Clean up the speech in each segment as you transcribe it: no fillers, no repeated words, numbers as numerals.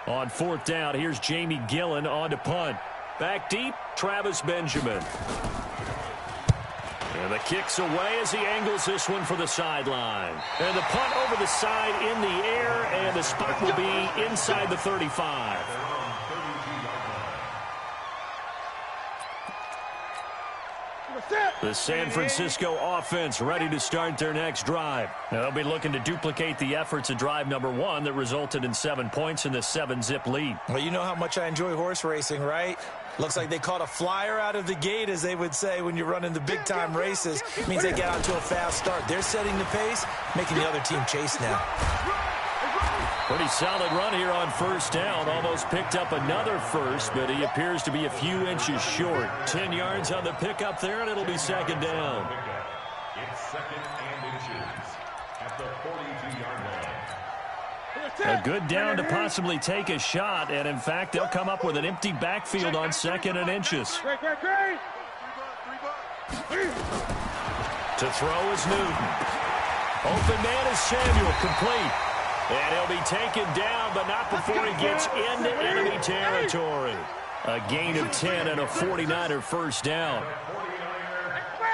On fourth down, here's Jamie Gillen on to punt. Back deep, Travis Benjamin. And the kick's away as he angles this one for the sideline. And the punt over the side in the air, and the spot will be inside the 35. The San Francisco offense ready to start their next drive. They'll be looking to duplicate the efforts of drive number 1 that resulted in 7 points in the 7-zip lead. Well, you know how much I enjoy horse racing, right? Looks like they caught a flyer out of the gate, as they would say when you're running the big-time races. It means they get out to a fast start. They're setting the pace, making the other team chase now. Pretty solid run here on first down. Almost picked up another first, but he appears to be a few inches short. 10 yards on the pickup there, and it'll be second down. It's second and inches at the 42-yard line. A good down to possibly take a shot, and in fact, they'll come up with an empty backfield on second and inches. To throw is Newton. Open man is Samuel, complete. And he'll be taken down, but not before he gets into enemy territory. A gain of 10 and a 49er first down.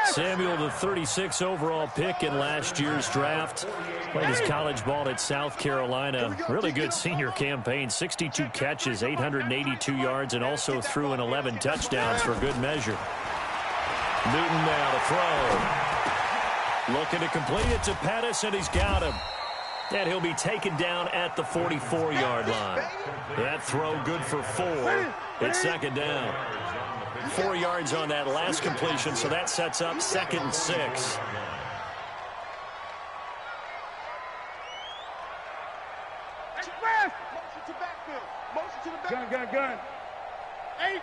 Samuel, the 36 overall pick in last year's draft. Played his college ball at South Carolina. Really good senior campaign. 62 catches, 882 yards, and also threw in 11 touchdowns for good measure. Newton now to throw. Looking to complete it to Pettis, and he's got him. And he'll be taken down at the 44-yard line. That throw good for 4. It's second down. 4 yards on that last completion, so that sets up second and 6. Gun. 8.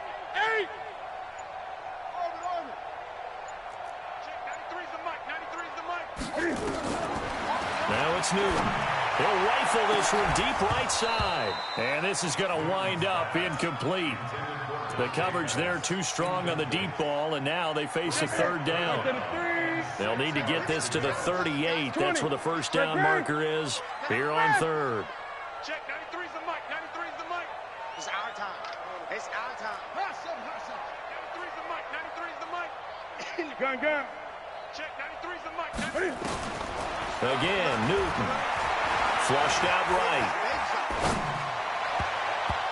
Orbit. Check, 93's the mic. Now it's Newton. He'll rifle this one deep right side. And this is going to wind up incomplete. The coverage there too strong on the deep ball, and now they face a third down. They'll need to get this to the 38. That's where the first down marker is here on third. Check, 93's the mic. 93's the mic. It's our time. It's our time. 93's the mic. 93's the mic. Gun. Check, 93's the mic. Again, Newton. Flushed out right.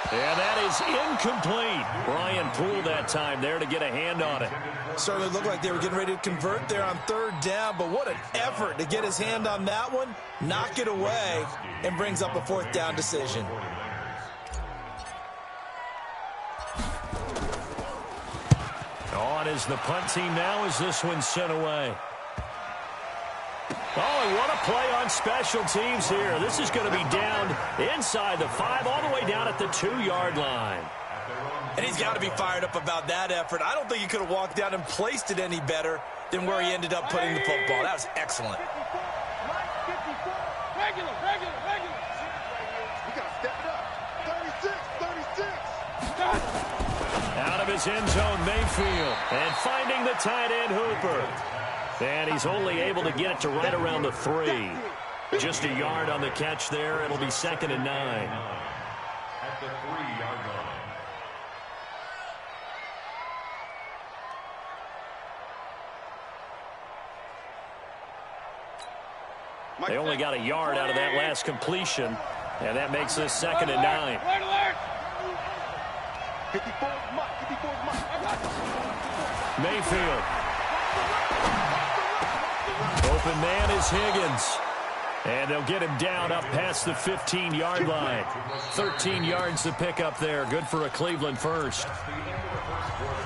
And that is incomplete. Brian Poole that time there to get a hand on it. Certainly looked like they were getting ready to convert there on third down, but what an effort to get his hand on that one, knock it away, and brings up a fourth down decision. On is the punt team now as this one's sent away. Oh, and what a play on special teams here. This is going to be down inside the 5, all the way down at the 2-yard line. And he's got to be fired up about that effort. I don't think he could have walked down and placed it any better than where he ended up putting the football. That was excellent. Regular. We got to step it up. 36. Out of his end zone, Mayfield. And finding the tight end, Hooper. And he's only able to get it to right around the 3. Just a yard on the catch there. It'll be second and 9. At the 3-yard line. They only got a yard out of that last completion, and that makes this second and 9. 54 Mayfield. Open man is Higgins. And they'll get him down up past the 15-yard line. 13 yards to pick up there. Good for a Cleveland first.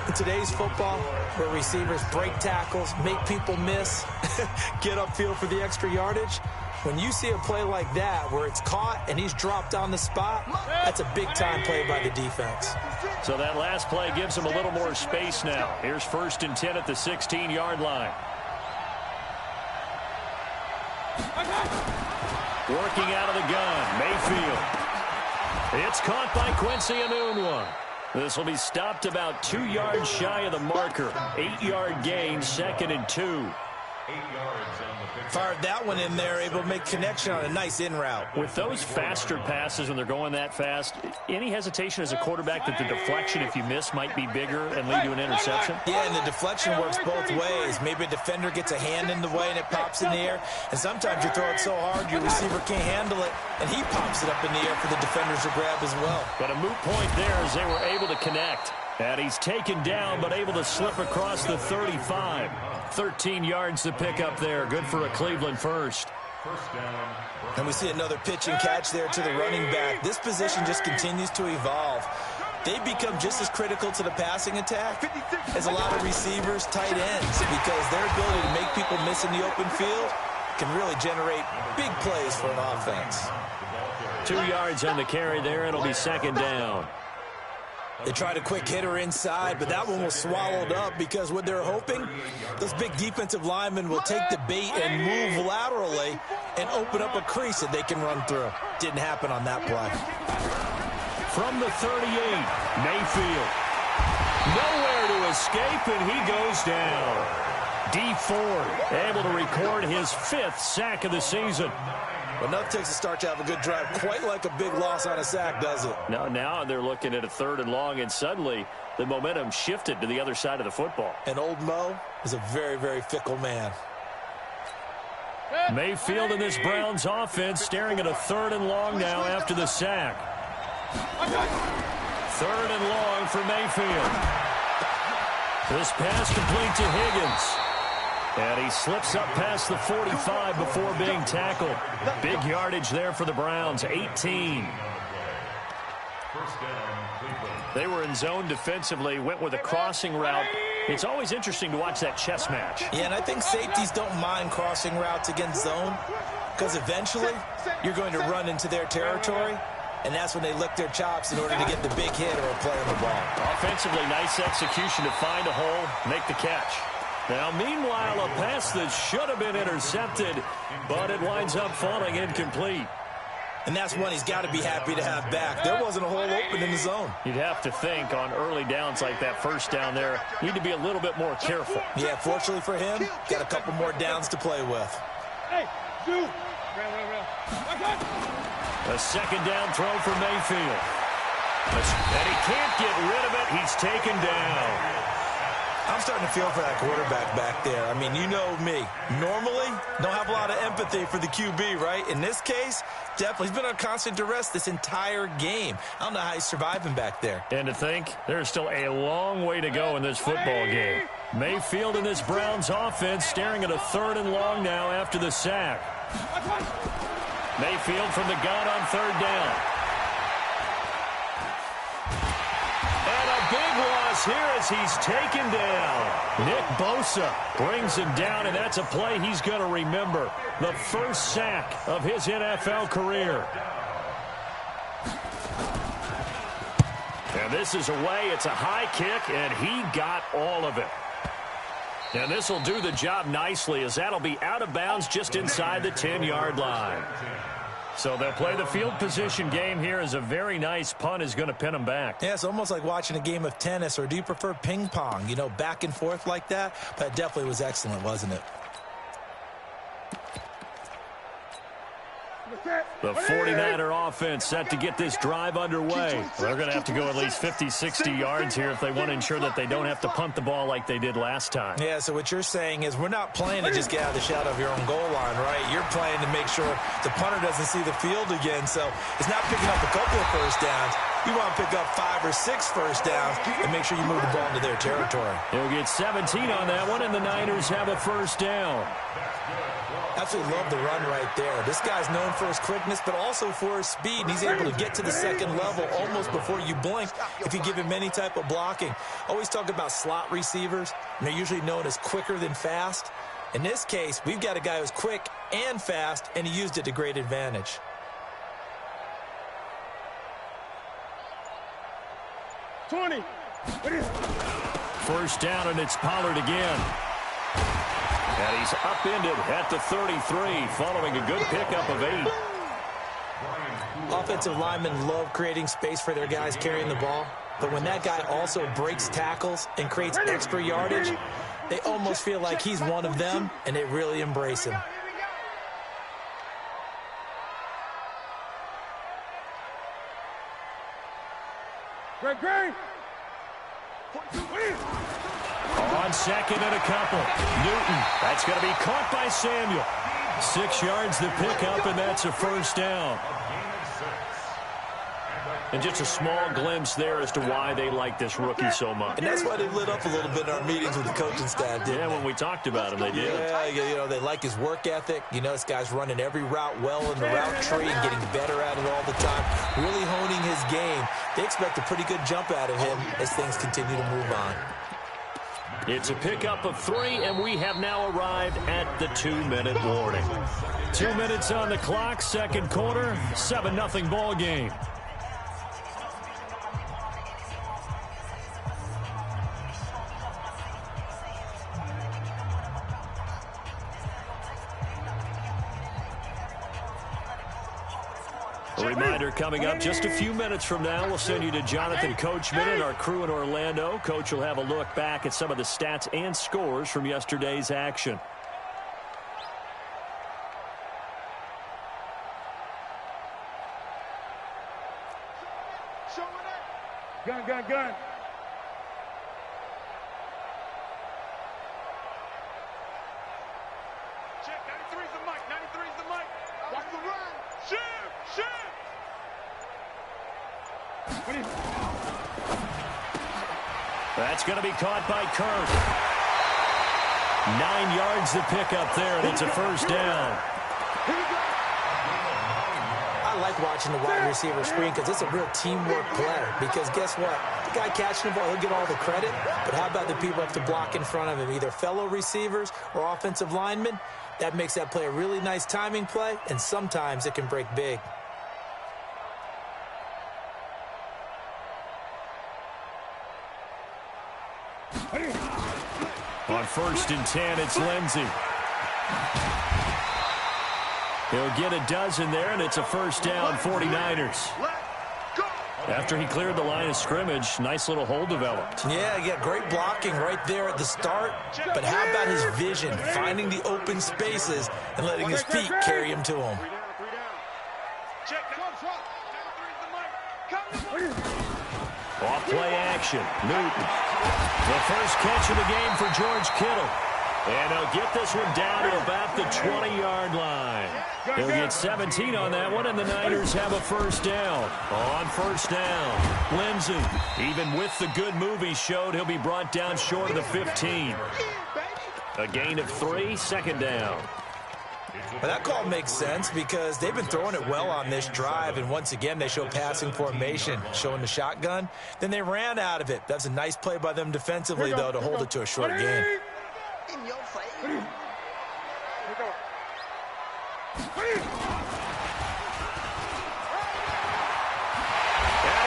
In today's football, where receivers break tackles, make people miss, get upfield for the extra yardage, when you see a play like that where it's caught and he's dropped on the spot, that's a big-time play by the defense. So that last play gives him a little more space now. Here's first and 10 at the 16-yard line. Working out of the gun, Mayfield. It's caught by Quincy Enunwa. This will be stopped about 2 yards shy of the marker. 8-yard gain, second and 2. 8 yards on the pick. Fired that one in there, able to make connection on a nice in route. With those faster passes when they're going that fast, any hesitation as a quarterback that the deflection, if you miss, might be bigger and lead to an interception? Yeah, and the deflection works both ways. Maybe a defender gets a hand in the way and it pops in the air. And sometimes you throw it so hard your receiver can't handle it, and he pops it up in the air for the defenders to grab as well. But a moot point there as they were able to connect. And he's taken down but able to slip across the 35. 13 yards to pick up there. Good for a Cleveland first. First down. And we see another pitch and catch there to the running back. This position just continues to evolve. They become just as critical to the passing attack as a lot of receivers, tight ends, because their ability to make people miss in the open field can really generate big plays for an offense. 2 yards on the carry there. It'll be second down. They tried a quick hitter inside, but that one was swallowed up because what they're hoping, those big defensive linemen will take the bait and move laterally and open up a crease that they can run through. Didn't happen on that play. From the 38, Mayfield. Nowhere to escape, and he goes down. D Ford able to record his 5th sack of the season. But enough takes to start to have a good drive. Quite like a big loss on a sack, does it? Now they're looking at a 3rd and long, and suddenly the momentum shifted to the other side of the football. And old Mo is a very, very fickle man. Mayfield in this Browns offense staring at a 3rd and long now after the sack. 3rd and long for Mayfield. This pass complete to Higgins. And he slips up past the 45 before being tackled. Big yardage there for the Browns, 18. First down, Cleveland. They were in zone defensively, went with a crossing route. It's always interesting to watch that chess match. Yeah, and I think safeties don't mind crossing routes against zone because eventually you're going to run into their territory, and that's when they lick their chops in order to get the big hit or a play on the ball. Offensively, nice execution to find a hole, make the catch. Now, meanwhile, a pass that should have been intercepted, but it winds up falling incomplete. And that's one he's got to be happy to have back. There wasn't a hole open in the zone. You'd have to think on early downs like that first down there, need to be a little bit more careful. Yeah, fortunately for him, got a couple more downs to play with. Hey, dude. A second down throw for Mayfield. And he can't get rid of it. He's taken down. I'm starting to feel for that quarterback back there. I mean, you know me. Normally, don't have a lot of empathy for the QB, right? In this case, definitely. He's been on constant duress this entire game. I don't know how he's surviving back there. And to think, there's still a long way to go in this football game. Mayfield in this Browns offense staring at a 3rd and long now after the sack. Mayfield from the gun on 3rd down. Big loss here as he's taken down. Nick Bosa brings him down, and that's a play he's going to remember. The first sack of his NFL career. And this is away. It's a high kick, and he got all of it. And this will do the job nicely as that'll be out of bounds just inside the 10-yard line. So they'll play the field position game here as a very nice punt is going to pin them back. Yeah, it's almost like watching a game of tennis, or do you prefer ping pong? You know, back and forth like that? But it definitely was excellent, wasn't it? The 49er offense set to get this drive underway. They're going to have to go at least 50, 60 yards here if they want to ensure that they don't have to punt the ball like they did last time. Yeah, so what you're saying is we're not playing to just get out of the shadow of your own goal line, right? You're playing to make sure the punter doesn't see the field again. So it's not picking up a couple of first downs. You want to pick up 5 or 6 first downs and make sure you move the ball into their territory. They'll get 17 on that one, and the Niners have a first down. Absolutely love the run right there. This guy's known for his quickness, but also for his speed. He's able to get to the second level almost before you blink if you give him any type of blocking. Always talk about slot receivers, and they're usually known as quicker than fast. In this case, we've got a guy who's quick and fast, and he used it to great advantage. First down, and it's Pollard again. And he's upended at the 33 following a good pickup of 8. Offensive linemen love creating space for their guys carrying the ball, but when that guy also breaks tackles and creates extra yardage, They almost feel like he's one of them, and they really embrace him. Great. On second and a couple. Newton. That's going to be caught by Samuel. 6 yards the pickup, and that's a first down. And just a small glimpse there as to why they like this rookie so much. And that's why they lit up a little bit in our meetings with the coaching staff, didn't they? When we talked about him, they did. Yeah, they like his work ethic. This guy's running every route well in the route tree and getting better at it all the time, really honing his game. They expect a pretty good jump out of him as things continue to move on. It's a pickup of 3, and we have now arrived at the 2-minute warning. 2 minutes on the clock, second quarter, 7-0 ball game. A reminder coming up just a few minutes from now. We'll send you to Jonathan Coachman and our crew in Orlando. Coach will have a look back at some of the stats and scores from yesterday's action. Gun. Check, 93's the mic. 93's the mic. Watch the run. Shift. That's going to be caught by Kirk. 9 yards the pickup there, and it's a first down. I like watching the wide receiver screen because it's a real teamwork play. Because guess what? The guy catching the ball, he'll get all the credit. But how about the people who have to block in front of him, either fellow receivers or offensive linemen? That makes that play a really nice timing play, and sometimes it can break big. On 1st and 10, it's Lindsey. He'll get a dozen there, and it's a first down, 49ers. After he cleared the line of scrimmage, nice little hole developed. Yeah, great blocking right there at the start. But how about his vision, finding the open spaces and letting his feet carry him to him? Off play action, Newton. The first catch of the game for George Kittle. And he'll get this one down to about the 20-yard line. He'll get 17 on that one, and the Niners have a first down. On first down, Lindsey. Even with the good move he showed, he'll be brought down short of the 15. A gain of 3, second down. Well, that call makes sense because they've been throwing it well on this drive, and once again they show passing formation, showing the shotgun. Then they ran out of it. That's a nice play by them defensively, though, to hold it to a short gain. In your face. And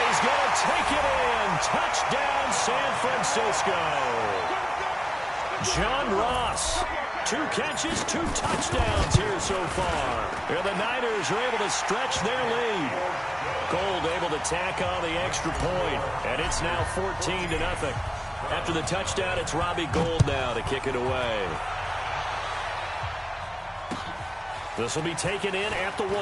he's going to take it in. Touchdown, San Francisco. John Ross. 2 catches, 2 touchdowns here so far. And the Niners are able to stretch their lead. Gold able to tack on the extra point, and it's now 14-0. After the touchdown, it's Robbie Gould now to kick it away. This will be taken in at the 1.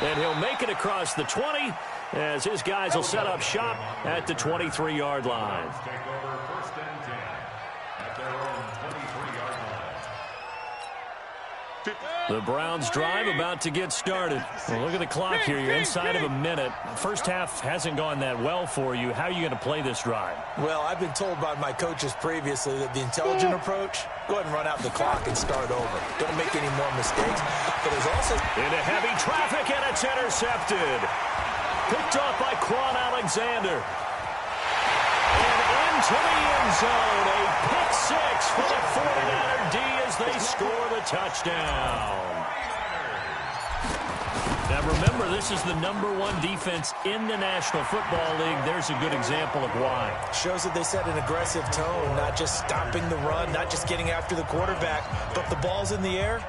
And he'll make it across the 20 as his guys will set up shop at the 23-yard line. The Browns drive about to get started. Well, look at the clock here. You're inside of a minute. First half hasn't gone that well for you. How are you going to play this drive? Well, I've been told by my coaches previously that the intelligent approach, go ahead and run out the clock and start over. Don't make any more mistakes. But there's also... Into heavy traffic, and it's intercepted. Picked off by Quan Alexander. And into the end zone. A pick 6 for the 49er D as they score the touchdown. Now remember, this is the #1 defense in the National Football League. There's a good example of why. Shows that they set an aggressive tone, not just stopping the run, not just getting after the quarterback, but the ball's in the air.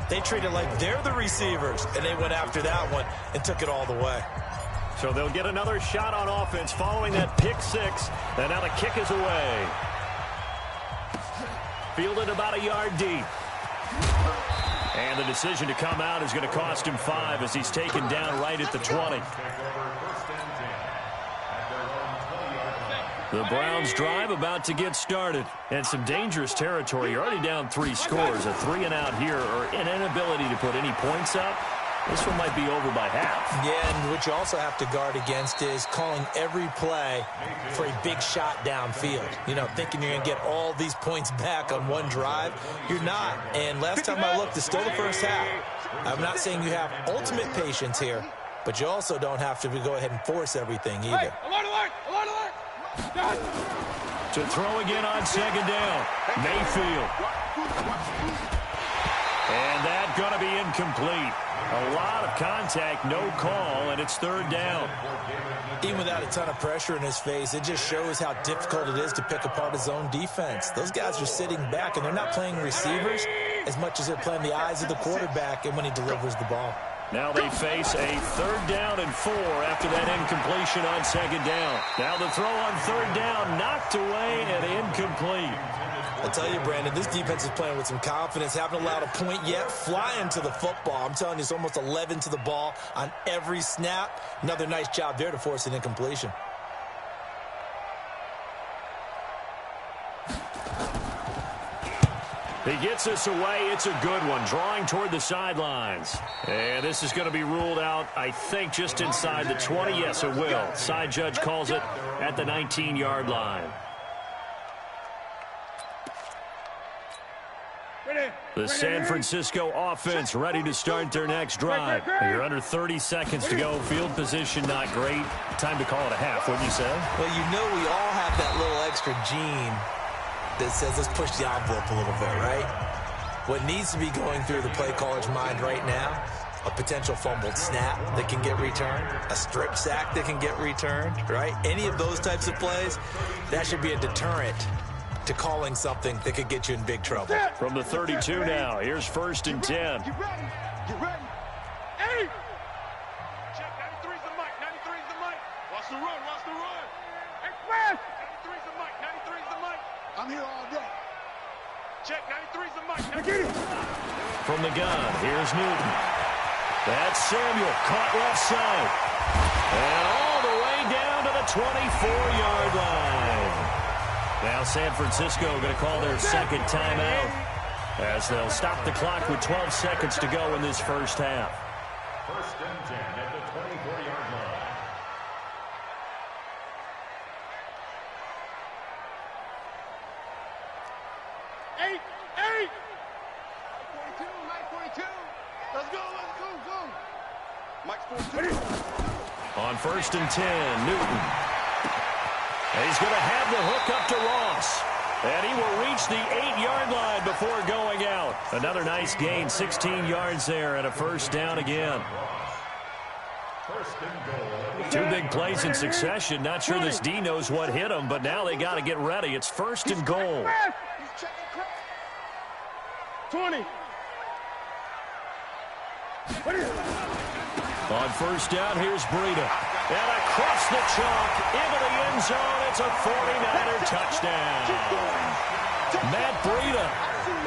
They treat it like they're the receivers, and they went after that one and took it all the way. So they'll get another shot on offense following that pick 6, and now the kick is away. Fielded about a yard deep. And the decision to come out is going to cost him 5 as he's taken down right at the 20. The Browns drive about to get started. And some dangerous territory. You're already down 3 scores. A 3-and-out here or an inability to put any points up. This one might be over by half. Yeah, and what you also have to guard against is calling every play for a big shot downfield. You know, thinking you're going to get all these points back on one drive. You're not. And last time I looked, it's still the first half. I'm not saying you have ultimate patience here, but you also don't have to go ahead and force everything either. To throw again on second down. Mayfield. And that's going to be incomplete. A lot of contact, no call, and it's 3rd down. Even without a ton of pressure in his face, it just shows how difficult it is to pick apart his own defense. Those guys are sitting back, and they're not playing receivers as much as they're playing the eyes of the quarterback and when he delivers the ball. Now they face a 3rd down and 4 after that incompletion on second down. Now the throw on 3rd down, knocked away and incomplete. I tell you, Brandon, this defense is playing with some confidence. Haven't allowed a point yet. Flying to the football. I'm telling you, it's almost 11 to the ball on every snap. Another nice job there to force an incompletion. He gets us away. It's a good one. Drawing toward the sidelines. And this is going to be ruled out, I think, just inside the 20. Yes, it will. Side judge calls it at the 19-yard line. The San Francisco offense ready to start their next drive. You're under 30 seconds to go. Field position not great. Time to call it a half, wouldn't you say? Well, you know we all have that little extra gene that says let's push the envelope a little bit, right? What needs to be going through the play caller's mind right now, a potential fumbled snap that can get returned, a strip sack that can get returned, right? Any of those types of plays, that should be a deterrent to calling something that could get you in big trouble. From the 32 now, here's 1st and 10. Get ready. Hey! Check, 93's the mic. 93's the mic. Watch the run. Express! 93's the mic. 93's the mic. I'm here all day. Check, 93's the mic. Get it! From the gun, here's Newton. That's Samuel, caught left side. And all the way down to the 24-yard line. Now San Francisco going to call their 2nd timeout as they'll stop the clock with 12 seconds to go in this first half. 1st and 10 at the 24-yard line. Eight. 42. Let's go. Mike's 42. On 1st and 10, Newton. And he's going to have the hook up to Ross. And he will reach the 8-yard line before going out. Another nice gain, 16 yards there, and a 1st down again. 1st and goal. 2 big plays in succession. Not sure this D knows what hit him, but now they got to get ready. It's 1st and goal. 20. On 1st down, here's Breida. And across the chalk, into the end zone, it's a 49er touchdown. Matt Breida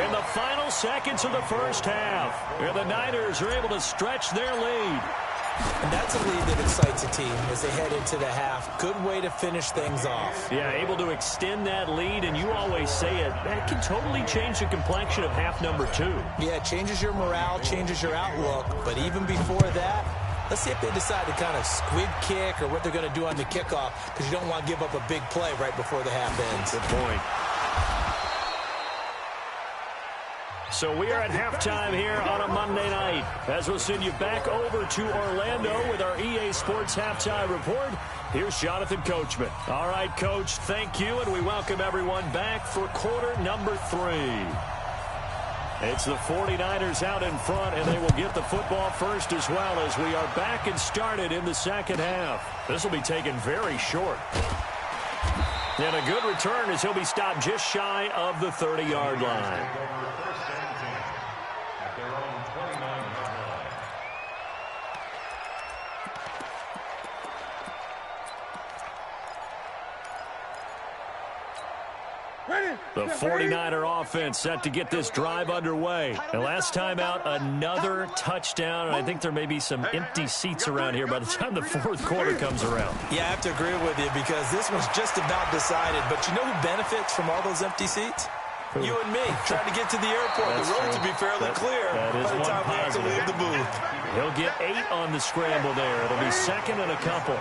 in the final seconds of the first half. And the Niners are able to stretch their lead. And that's a lead that excites a team as they head into the half. Good way to finish things off. Yeah, able to extend that lead, and you always say it, that can totally change the complexion of half number 2. Yeah, it changes your morale, changes your outlook. But even before that, let's see if they decide to kind of squid kick or what they're going to do on the kickoff, because you don't want to give up a big play right before the half ends. Good point. So we are at halftime here on a Monday night, as we'll send you back over to Orlando with our EA Sports Halftime Report. Here's Jonathan Coachman. All right, Coach, thank you, and we welcome everyone back for quarter number 3. It's the 49ers out in front, and they will get the football first as well as we are back and started in the second half. This will be taken very short. And a good return as he'll be stopped just shy of the 30-yard line. The 49er offense set to get this drive underway. And last time out, another touchdown. And I think there may be some empty seats around here by the time the fourth quarter comes around. Yeah, I have to agree with you because this one's just about decided. But you know who benefits from all those empty seats? You and me, trying to get to the airport. The roads will be fairly clear by the time we have to leave the booth. He'll get 8 on the scramble there. It'll be second and a couple.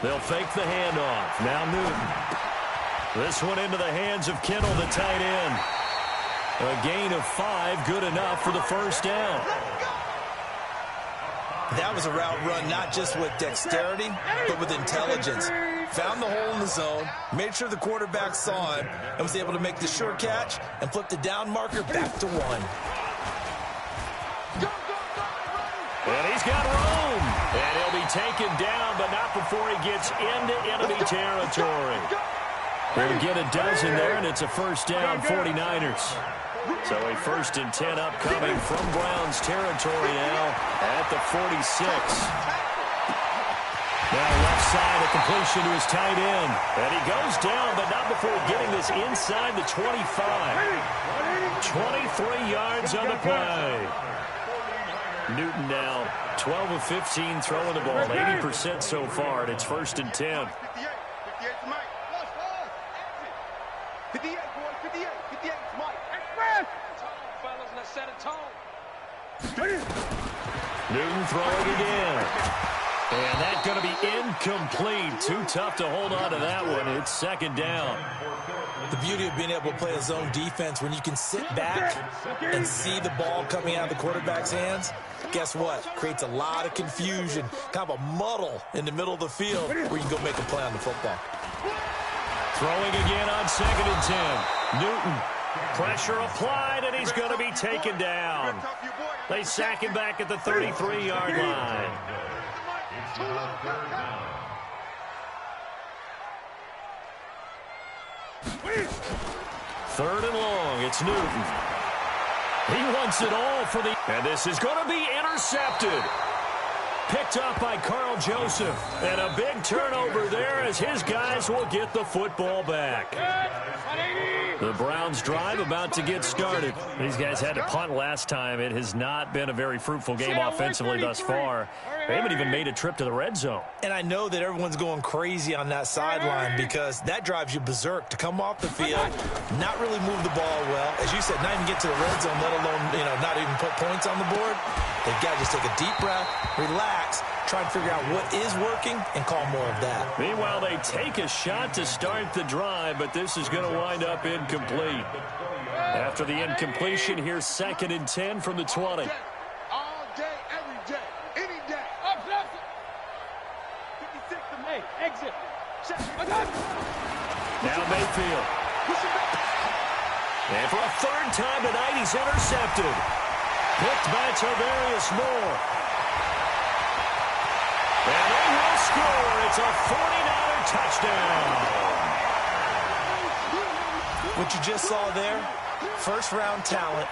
They'll fake the handoff. Now Newton. This one into the hands of Kittle, the tight end. A gain of 5, good enough for the first down. That was a route run not just with dexterity, but with intelligence. Found the hole in the zone, made sure the quarterback saw him, and was able to make the sure catch and flip the down marker back to 1. And he's got room. And he'll be taken down, but not before he gets into enemy territory. They'll get a dozen there, and it's a first down, 49ers. So a 1st and 10 upcoming from Browns territory now at the 46. Now left side, a completion to his tight end. And he goes down, but not before getting this inside the 25. 23 yards on the play. Newton now 12 of 15 throwing the ball, 80% so far, and it's 1st and 10. 58, boys, 58, 58, Mike. Express! Fellas, let's set a tone. Newton throwing again. And that's going to be incomplete. Too tough to hold on to that one. It's 2nd down. The beauty of being able to play a zone defense when you can sit back and see the ball coming out of the quarterback's hands, guess what? Creates a lot of confusion, kind of a muddle in the middle of the field where you can go make a play on the football. Throwing again on 2nd and 10. Newton, pressure applied, and he's going to be taken down. They sack him back at the 33-yard line. 3rd and long, it's Newton. He wants it all for the... And this is going to be intercepted. Picked up by Carl Joseph. And a big turnover there as his guys will get the football back. The Browns drive about to get started. These guys had to punt last time. It has not been a very fruitful game offensively thus far. They haven't even made a trip to the red zone. And I know that everyone's going crazy on that sideline because that drives you berserk to come off the field, not really move the ball well. As you said, not even get to the red zone, let alone, not even put points on the board. They've got to just take a deep breath, relax, try and figure out what is working, and call more of that. Meanwhile, they take a shot to start the drive, but this is going to wind up incomplete. After the incompletion, here's 2nd and 10 from the 20. All day, every day, any day. Up, 56 to May. Exit. Now Mayfield. And for a 3rd time tonight, he's intercepted. Picked by Tarvarius Moore. And they will score. It's a 49er touchdown. What you just saw there, 1st-round talent,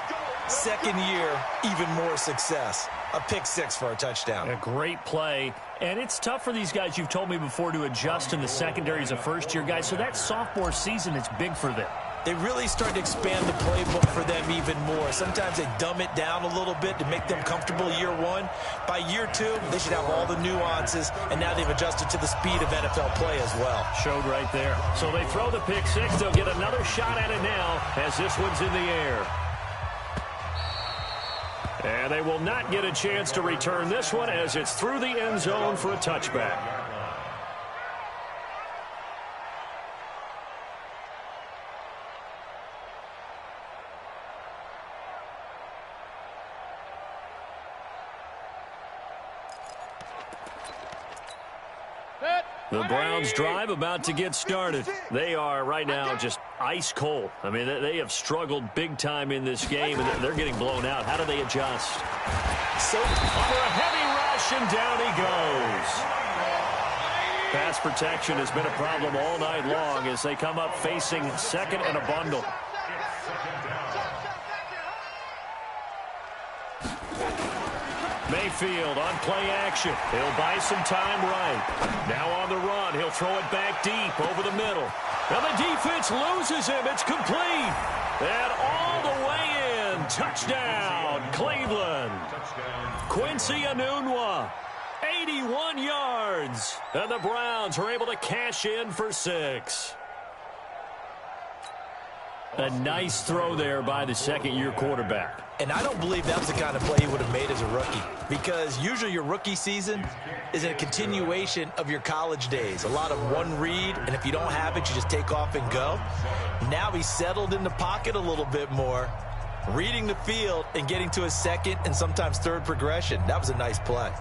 2nd year, even more success. A pick 6 for a touchdown. A great play. And it's tough for these guys, you've told me before, to adjust in the secondary as a first-year guy. So that sophomore season is big for them. They really start to expand the playbook for them even more. Sometimes they dumb it down a little bit to make them comfortable year 1. By year 2, they should have all the nuances, and now they've adjusted to the speed of NFL play as well. Showed right there. So they throw the pick 6. They'll get another shot at it now as this one's in the air. And they will not get a chance to return this one as it's through the end zone for a touchback. The Browns drive about to get started. They are right now just ice cold. I mean, they have struggled big time in this game, and they're getting blown out. How do they adjust? So for a heavy rush, and down he goes. Pass protection has been a problem all night long as they come up facing second and a bundle. Mayfield on play action. He'll buy some time right. Now on the run, he'll throw it back deep over the middle. And the defense loses him. It's complete. And all the way in. Touchdown, Cleveland. Quincy Enunwa, 81 yards. And the Browns are able to cash in for 6. A nice throw there by the second-year quarterback. And I don't believe that was the kind of play he would have made as a rookie, because usually your rookie season is a continuation of your college days. A lot of one read, and if you don't have it, you just take off and go. Now he's settled in the pocket a little bit more, reading the field and getting to his second and sometimes third progression. That was a nice play.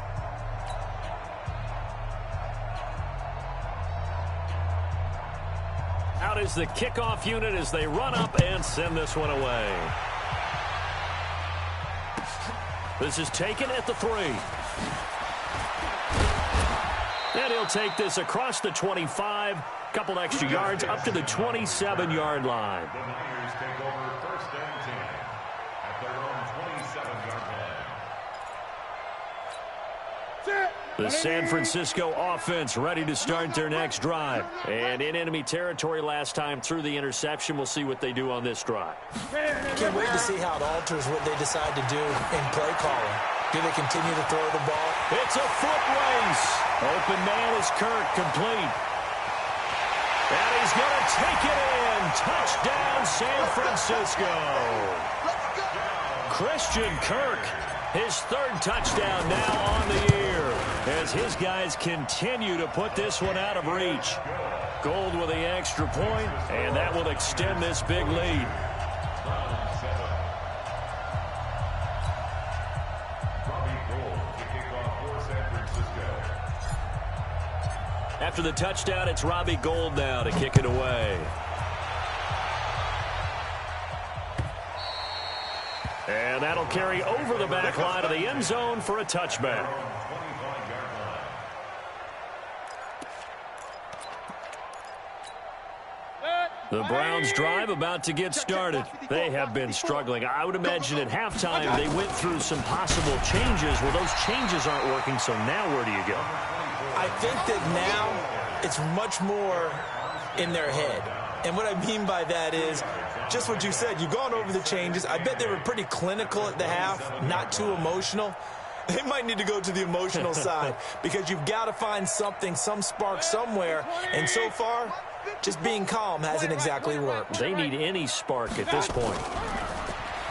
Out is the kickoff unit as they run up and send this one away. This is taken at the 3. And he'll take this across the 25. Couple extra yards up to the 27-yard line. The Niners take over 1st and 10 at their own 27-yard line. The San Francisco offense ready to start their next drive. And in enemy territory last time through the interception. We'll see what they do on this drive. Can't wait to see how it alters what they decide to do in play calling. Do they continue to throw the ball? It's a foot race. Open man is Kirk, complete. And he's going to take it in. Touchdown, San Francisco. Christian Kirk, his 3rd touchdown now on the year, as his guys continue to put this one out of reach. Gold with the extra point, and that will extend this big lead. After the touchdown, it's Robbie Gould now to kick it away. And that'll carry over the back line of the end zone for a touchback. The Browns drive about to get started. They have been struggling. I would imagine at halftime they went through some possible changes. Well, those changes aren't working, so now where do you go? I think that now it's much more in their head. And what I mean by that is just what you said. You've gone over the changes. I bet they were pretty clinical at the half, not too emotional. They might need to go to the emotional side because you've got to find something, some spark somewhere. And so far, just being calm hasn't exactly worked. They need any spark at this point.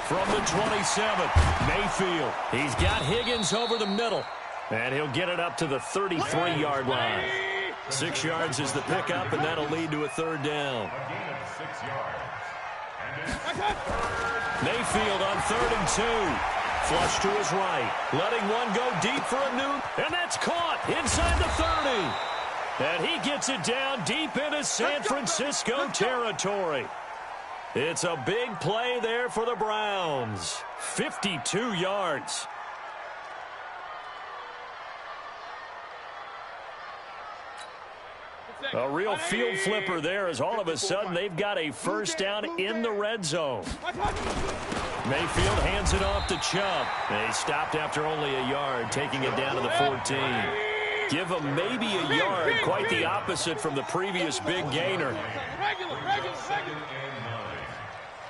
From the 27, Mayfield. He's got Higgins over the middle. And he'll get it up to the 33-yard line. 6 yards is the pickup, and that'll lead to a 3rd down. Mayfield on 3rd and 2. Flush to his right. Letting one go deep for a new. And that's caught inside the 30. And he gets it down deep into San Francisco territory. It's a big play there for the Browns. 52 yards. A real field flipper there as all of a sudden they've got a 1st down in the red zone. Mayfield hands it off to Chubb. They stopped after only a yard, taking it down to the 14. Give him maybe a yard, quite the opposite from the previous big gainer. Second and 9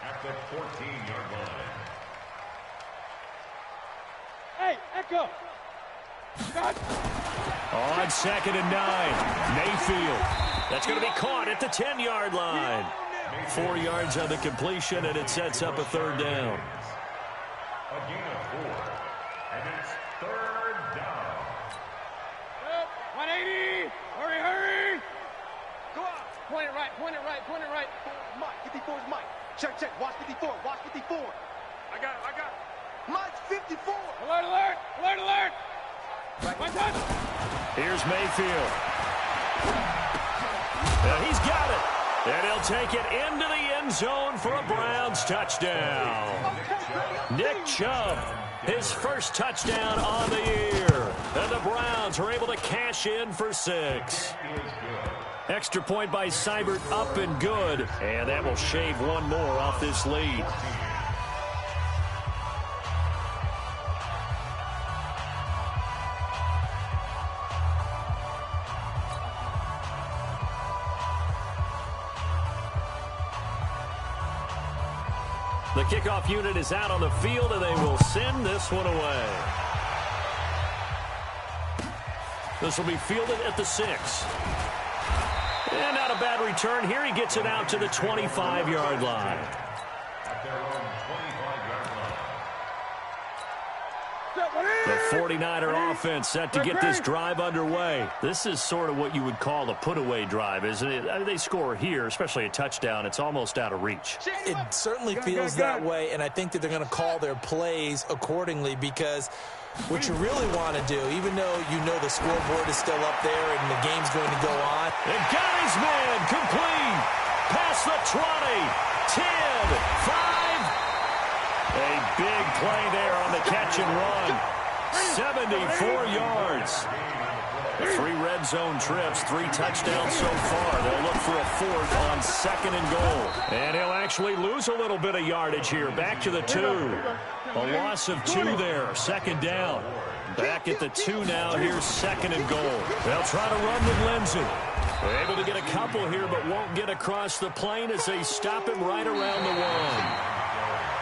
at the 14-yard line. Hey, Echo. On 2nd and 9, Mayfield. That's going to be caught at the 10-yard line. 4 yards on the completion, and it sets up a 3rd down. A gain of 4, and it's 3rd down. 180. Hurry, hurry. Go on. Point it right, point it right, point it right. Mike, 54 is Mike. Check, check. Watch 54, watch 54. I got it, I got it. Mike's 54. Alert, alert, alert, alert. Right. Here's Mayfield. He's got it. And he'll take it into the end zone for a Browns touchdown. Nick Chubb, his first touchdown on the year. And the Browns are able to cash in for 6. Extra point by Seibert, up and good. And that will shave one more off this lead. The kickoff unit is out on the field, and they will send this one away. This will be fielded at the 6. And not a bad return here. He gets it out to the 25-yard line. The 49er offense set to get this drive underway. This is sort of what you would call a put-away drive, isn't it? I mean, they score here, especially a touchdown. It's almost out of reach. It certainly feels that way, and I think that they're going to call their plays accordingly, because what you really want to do, even though you know the scoreboard is still up there and the game's going to go on. And got his man complete. Past the 20, 10, 5. A big play there on the catch and run. 74 yards. 3 red zone trips, 3 touchdowns so far. They'll look for a 4th on 2nd and goal. And he'll actually lose a little bit of yardage here. Back to the 2. A loss of 2 there. 2nd down. Back at the 2 now. Here's 2nd and goal. They'll try to run with Lindsey. They're able to get a couple here, but won't get across the plane as they stop him right around the 1.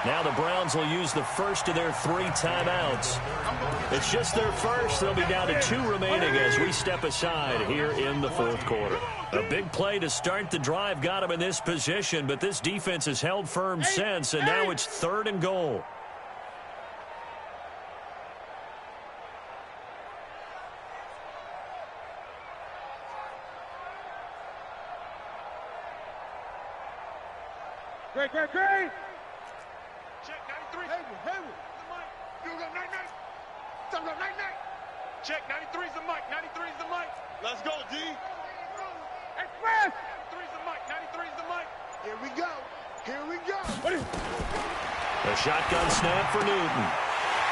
Now the Browns will use the first of their 3 timeouts. It's just their first. They'll be down to 2 remaining as we step aside here in the 4th quarter. A big play to start the drive got him in this position, but this defense has held firm since, and now it's 3rd and goal. Great. Check 93. Hayward. The mic. You go night. Some go night. Check 93's the mic. 93's the mic. Let's go, D. Express. 93's the mic. 93's the mic. Here we go. A shotgun snap for Newton.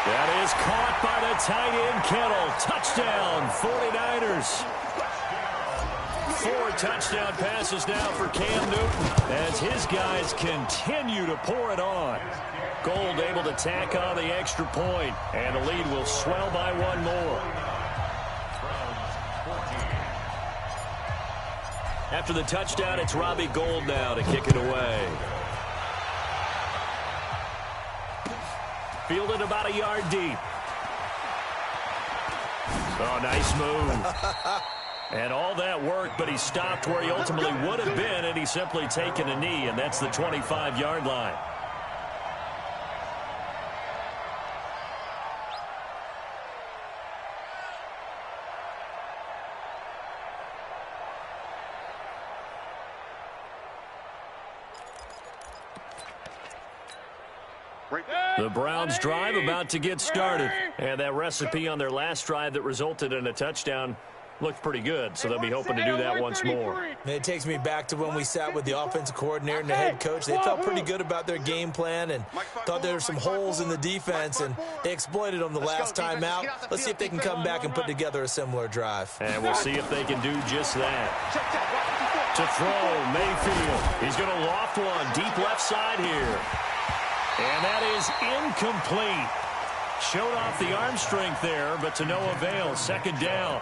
That is caught by the tight end Kittle. Touchdown, 49ers. 4 touchdown passes now for Cam Newton as his guys continue to pour it on. Gold able to tack on the extra point, and the lead will swell by 1 more. After the touchdown, it's Robbie Gould now to kick it away. Fielded about a yard deep. Oh, nice move. And all that work, but he stopped where he ultimately would have been, and he's simply taken a knee, and that's the 25-yard line. The Browns drive about to get started. And that recipe on their last drive that resulted in a touchdown looked pretty good, so they'll be hoping to do that once more. And it takes me back to when we sat with the offensive coordinator and the head coach. They felt pretty good about their game plan and thought there were some holes in the defense, and they exploited them the last time out. Let's see if they can come back and put together a similar drive. And we'll see if they can do just that. To throw, Mayfield. He's going to loft one deep left side here. And that is incomplete. Showed off the arm strength there, but to no avail. 2nd down.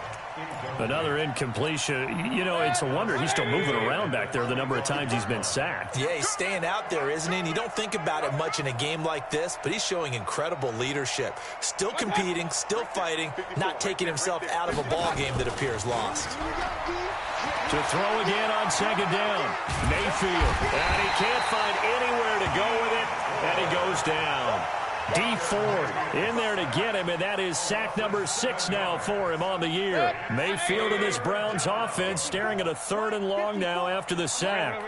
Another incompletion. You know, it's a wonder he's still moving around back there the number of times he's been sacked. Yeah, he's staying out there, isn't he? And you don't think about it much in a game like this, but he's showing incredible leadership. Still competing, still fighting, not taking himself out of a ball game that appears lost. To throw again on 2nd down. Mayfield. And he can't find anywhere to go with it, and he goes down. D Ford in there to get him, and that is sack number 6 now for him on the year. Mayfield and this Browns offense staring at a 3rd and long now after the sack.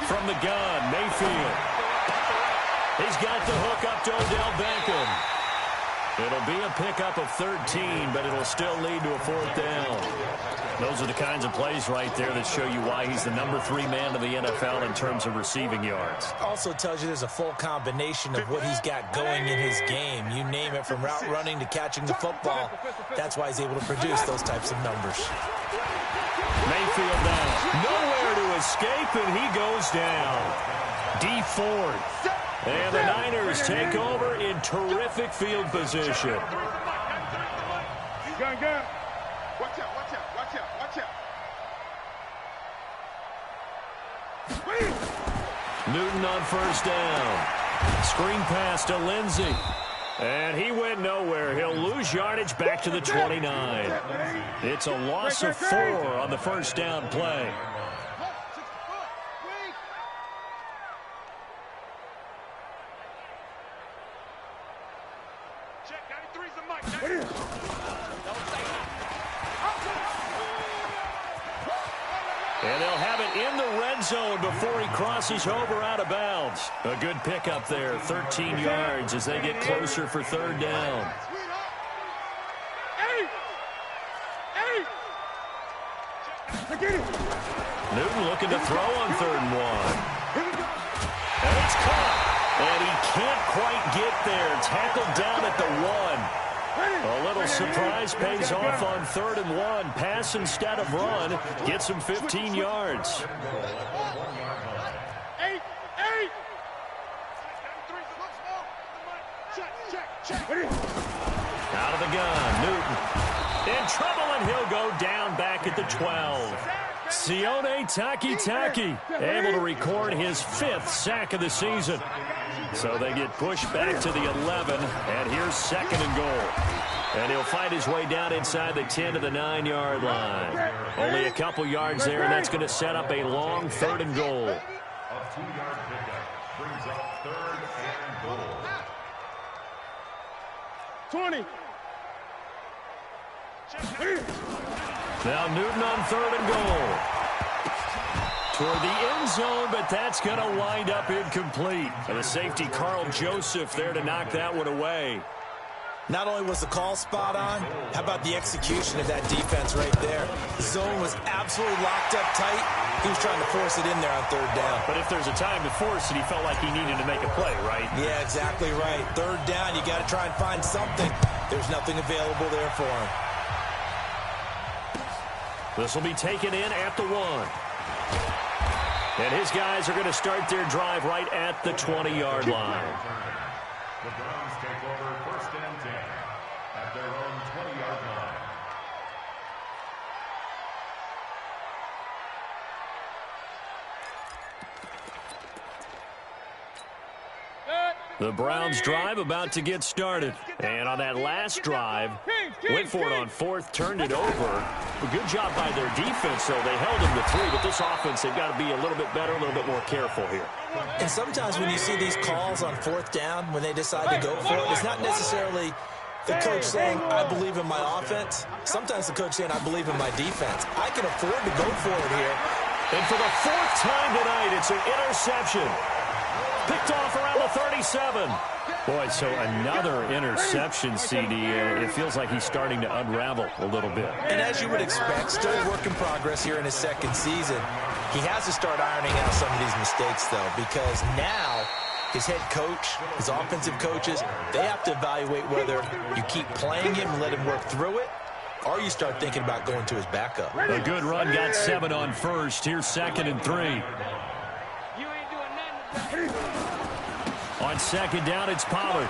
From the gun, Mayfield. He's got the hook up to Odell Beckham. It'll be a pickup of 13, but it'll still lead to a 4th down. Those are the kinds of plays right there that show you why he's the #3 man in the NFL in terms of receiving yards. Also tells you there's a full combination of what he's got going in his game. You name it, from route running to catching the football. That's why he's able to produce those types of numbers. Mayfield down. Nowhere to escape, and he goes down. D Ford. And the Niners take over in terrific field position. Gun. Watch out. Newton on first down. Screen pass to Lindsey. And he went nowhere. He'll lose yardage back to the 29. It's a loss of 4 on the first down play. And they'll have it in the red zone before he crosses over out of bounds. A good pickup there, 13 yards as they get closer for third down. Newton looking to throw on 3rd and 1. And it's caught. And he can't quite get there. Tackled down at the 1. A little surprise pays off on 3rd and 1. Pass instead of run. Gets him 15 yards. Out of the gun, Newton. In trouble, and he'll go down back at the 12. Sione Takitaki able to record his 5th sack of the season. So they get pushed back to the 11, and here's 2nd and goal. And he'll fight his way down inside the 10 to the 9-yard line. Only a couple yards there, and that's going to set up a long 3rd and goal. A 2-yard pickup brings up 3rd and goal. 20. Now Newton on 3rd and goal. Toward the end zone, but that's going to wind up incomplete. And the safety, Carl Joseph, there to knock that one away. Not only was the call spot on, how about the execution of that defense right there? The zone was absolutely locked up tight. He was trying to force it in there on 3rd down. But if there's a time to force it, he felt like he needed to make a play, right? Yeah, exactly right. 3rd down, you got to try and find something. There's nothing available there for him. This will be taken in at the 1. And his guys are going to start their drive right at the 20-yard line. The Browns take over 1st and 10 at their own 20-yard line. The Browns drive about to get started. And on that last drive, went for it on 4th, turned it over. A good job by their defense, though. They held them to 3, but this offense, they've got to be a little bit better, a little bit more careful here. And sometimes when you see these calls on 4th down, when they decide to go for it, it's not necessarily the coach saying, I believe in my offense. Sometimes the coach saying, I believe in my defense. I can afford to go for it here. And for the 4th time tonight, it's an interception. Picked off around the 37. Boy, so another interception, CD. It feels like he's starting to unravel a little bit. And as you would expect, still a work in progress here in his 2nd season. He has to start ironing out some of these mistakes, though, because now his head coach, his offensive coaches, they have to evaluate whether you keep playing him and let him work through it, or you start thinking about going to his backup. A good run, got 7 on 1st. Here's 2nd and 3. On 2nd down, it's Pollard.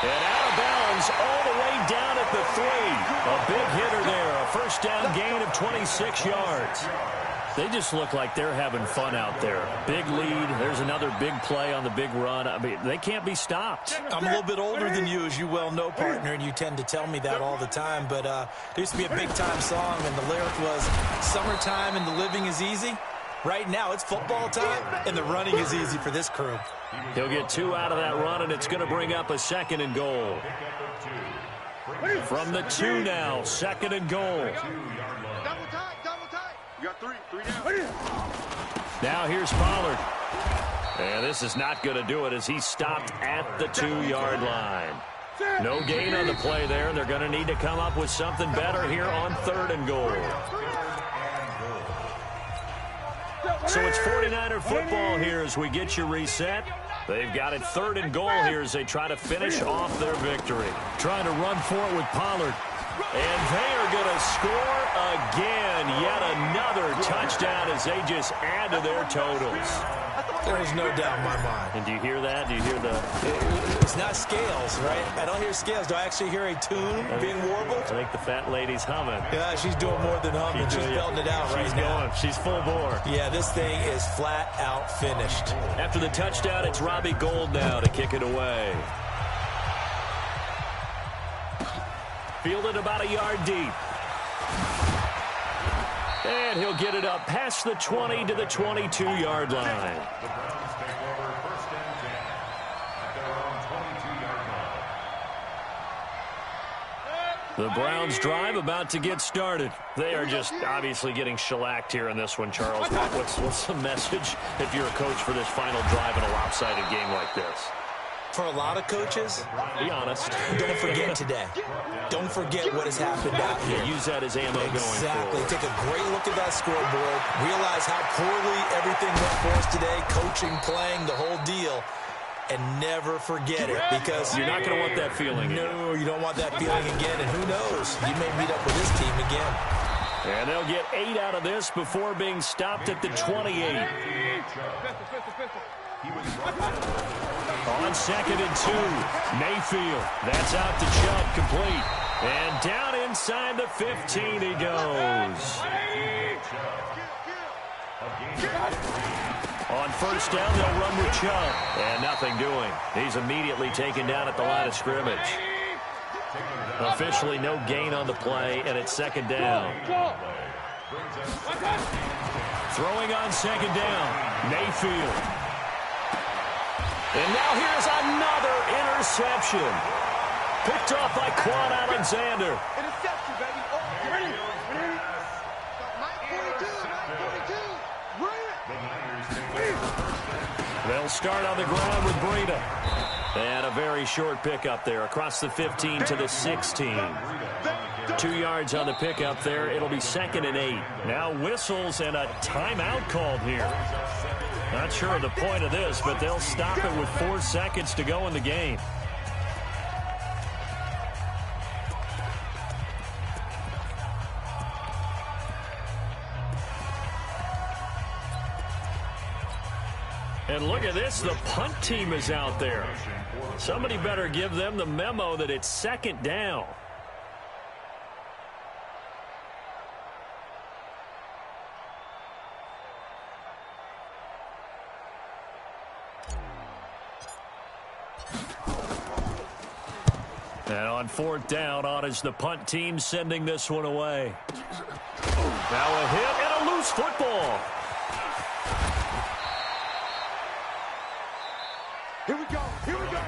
And out of bounds all the way down at the 3. A big hitter there. A 1st down gain of 26 yards. They just look like they're having fun out there. Big lead. There's another big play on the big run. I mean, they can't be stopped. I'm a little bit older than you, as you well know, partner, and you tend to tell me that all the time. But there used to be a big-time song, and the lyric was, summertime and the living is easy. Right now, it's football time, and the running is easy for this crew. He'll get 2 out of that run, and it's going to bring up a 2nd and goal. From the 2 now, 2nd and goal. Double tight. You got 3 down. Now here's Pollard. And this is not going to do it as he's stopped at the 2-yard line. No gain on the play there. They're going to need to come up with something better here on 3rd and goal. So it's 49er football here as we get you reset. They've got it 3rd and goal here as they try to finish off their victory. Trying to run for it with Pollard. And they are going to score again. Yet another touchdown as they just add to their totals. There's no doubt in my mind. And do you hear that? Do you hear the... It's not scales, right? I don't hear scales. Do I actually hear a tune being warbled? I think the fat lady's humming. Yeah, she's doing more than humming. She's belting it out right now. She's full bore. Yeah, this thing is flat out finished. After the touchdown, it's Robbie Gould now to kick it away. Fielded about a yard deep. And he'll get it up past the 20 to the 22-yard line. The Browns take over 1st and 10 at their own 22-yard line. The Browns drive about to get started. They are just obviously getting shellacked here in this one, Charles. What's the message if you're a coach for this final drive in a lopsided game like this? For a lot of coaches, be honest. Don't forget today. Don't forget what has happened out here. Use that as ammo going forward. Exactly. Take a great look at that scoreboard. Realize how poorly everything went for us today. Coaching, playing, the whole deal. And never forget it, because you're not going to want that feeling again. No, you don't want that feeling again. And who knows? You may meet up with this team again. And they'll get 8 out of this before being stopped at the 28. On 2nd and 2, Mayfield. That's out to Chubb, complete. And down inside the 15 he goes. On 1st down, they'll run with Chubb. And nothing doing. He's immediately taken down at the line of scrimmage. Officially no gain on the play, and it's 2nd down. Throwing on 2nd down, Mayfield. And now here's another interception. Picked off by Quan Alexander. Interception, baby. Oh, ready. They'll start on the ground with Breida. And a very short pickup there across the 15 to the 16. 2 yards on the pickup there. It'll be 2nd and 8. Now whistles and a timeout called here. Not sure of the point of this, but they'll stop it with 4 seconds to go in the game. And look at this, the punt team is out there. Somebody better give them the memo that it's 2nd down. And on 4th down, on is the punt team sending this one away. Now a hit and a loose football. Here we go. Here we go.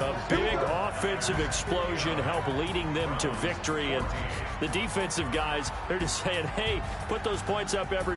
A big offensive explosion helped leading them to victory. And the defensive guys, they're just saying, hey, put those points up every